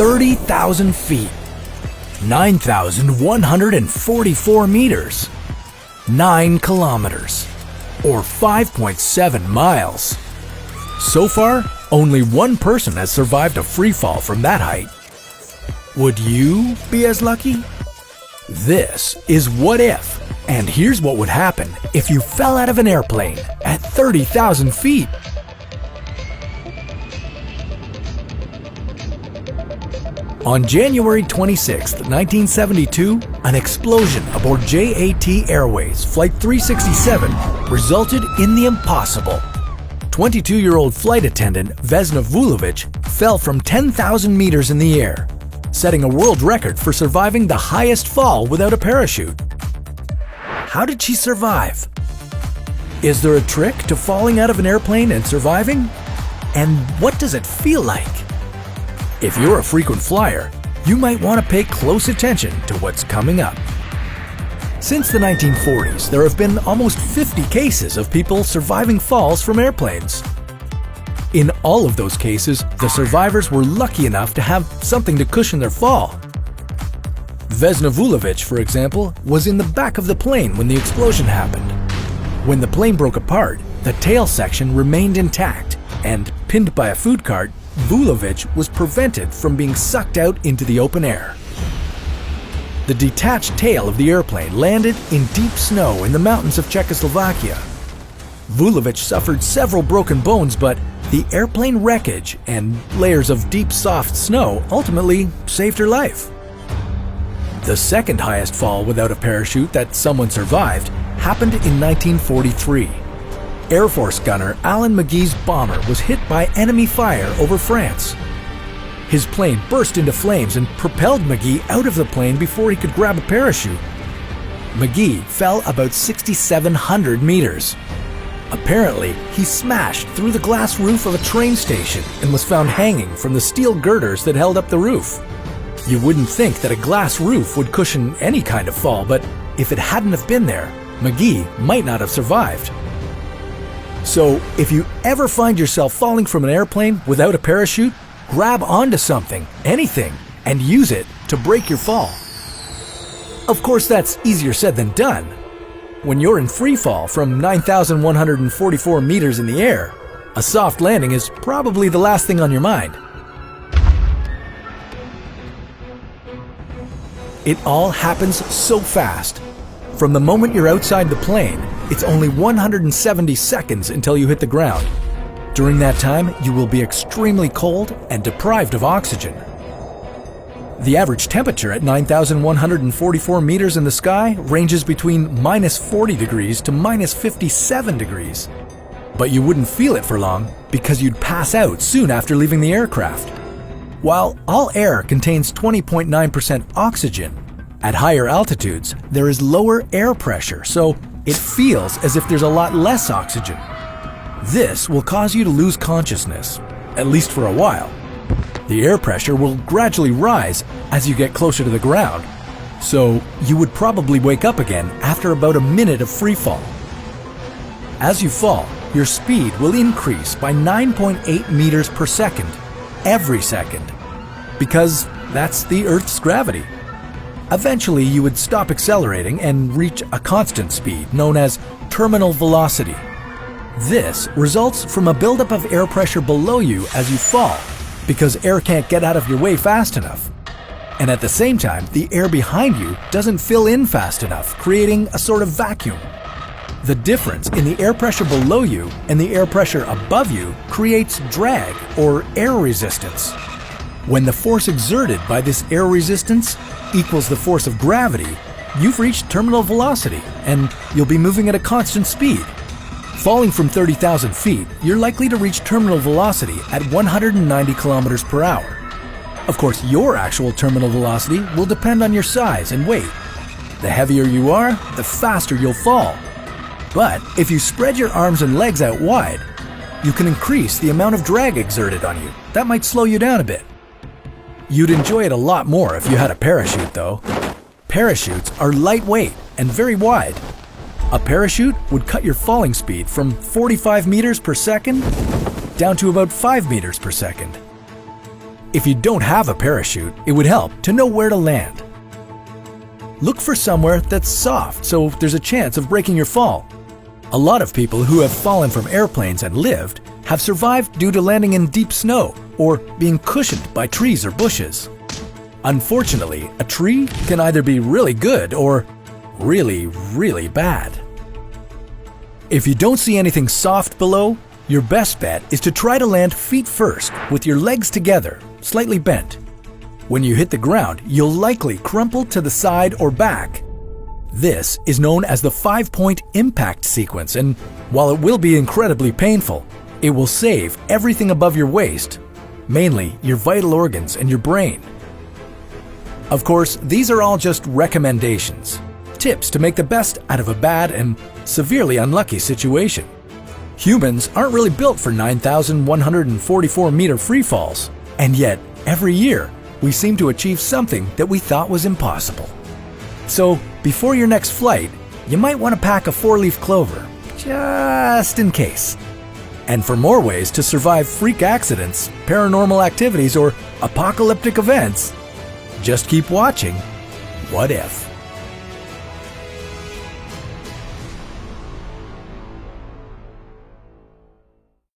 30,000 feet, 9,144 meters, 9 kilometers, or 5.7 miles. So far, only one person has survived a free fall from that height. Would you be as lucky? This is What If, and here's what would happen if you fell out of an airplane at 30,000 feet. On January 26, 1972, an explosion aboard JAT Airways Flight 367 resulted in the impossible. 22-year-old flight attendant Vesna Vulovic fell from 10,000 meters in the air, setting a world record for surviving the highest fall without a parachute. How did she survive? Is there a trick to falling out of an airplane and surviving? And what does it feel like? If you're a frequent flyer, you might want to pay close attention to what's coming up. Since the 1940s, there have been almost 50 cases of people surviving falls from airplanes. In all of those cases, the survivors were lucky enough to have something to cushion their fall. Vesna Vulovic, for example, was in the back of the plane when the explosion happened. When the plane broke apart, the tail section remained intact, and pinned by a food cart, Vulovic was prevented from being sucked out into the open air. The detached tail of the airplane landed in deep snow in the mountains of Czechoslovakia. Vulovic suffered several broken bones, but the airplane wreckage and layers of deep soft snow ultimately saved her life. The second highest fall without a parachute that someone survived happened in 1943. Air Force gunner Alan McGee's bomber was hit by enemy fire over France. His plane burst into flames and propelled McGee out of the plane before he could grab a parachute. McGee fell about 6,700 meters. Apparently, he smashed through the glass roof of a train station and was found hanging from the steel girders that held up the roof. You wouldn't think that a glass roof would cushion any kind of fall, but if it hadn't have been there, McGee might not have survived. So, if you ever find yourself falling from an airplane without a parachute, grab onto something, anything, and use it to break your fall. Of course, that's easier said than done. When you're in free fall from 9,144 meters in the air, a soft landing is probably the last thing on your mind. It all happens so fast. From the moment you're outside the plane, it's only 170 seconds until you hit the ground. During that time, you will be extremely cold and deprived of oxygen. The average temperature at 9,144 meters in the sky ranges between minus 40 degrees to minus 57 degrees. But you wouldn't feel it for long because you'd pass out soon after leaving the aircraft. While all air contains 20.9% oxygen, at higher altitudes, there is lower air pressure, so it feels as if there's a lot less oxygen. This will cause you to lose consciousness, at least for a while. The air pressure will gradually rise as you get closer to the ground, so you would probably wake up again after about a minute of free fall. As you fall, your speed will increase by 9.8 meters per second, every second, because that's the Earth's gravity. Eventually, you would stop accelerating and reach a constant speed known as terminal velocity. This results from a buildup of air pressure below you as you fall, because air can't get out of your way fast enough. And at the same time, the air behind you doesn't fill in fast enough, creating a sort of vacuum. The difference in the air pressure below you and the air pressure above you creates drag, or air resistance. When the force exerted by this air resistance equals the force of gravity, you've reached terminal velocity, and you'll be moving at a constant speed. Falling from 30,000 feet, you're likely to reach terminal velocity at 190 kilometers per hour. Of course, your actual terminal velocity will depend on your size and weight. The heavier you are, the faster you'll fall. But if you spread your arms and legs out wide, you can increase the amount of drag exerted on you. That might slow you down a bit. You'd enjoy it a lot more if you had a parachute, though. Parachutes are lightweight and very wide. A parachute would cut your falling speed from 45 meters per second down to about 5 meters per second. If you don't have a parachute, it would help to know where to land. Look for somewhere that's soft so there's a chance of breaking your fall. A lot of people who have fallen from airplanes and lived have survived due to landing in deep snow or being cushioned by trees or bushes. Unfortunately, a tree can either be really good or really, really bad. If you don't see anything soft below, your best bet is to try to land feet first with your legs together, slightly bent. When you hit the ground, you'll likely crumple to the side or back. This is known as the 5-point impact sequence, and while it will be incredibly painful, it will save everything above your waist, mainly your vital organs and your brain. Of course, these are all just recommendations, tips to make the best out of a bad and severely unlucky situation. Humans aren't really built for 9,144-meter free falls, and yet, every year, we seem to achieve something that we thought was impossible. So, before your next flight, you might want to pack a 4-leaf clover, just in case. And for more ways to survive freak accidents, paranormal activities, or apocalyptic events, just keep watching What If?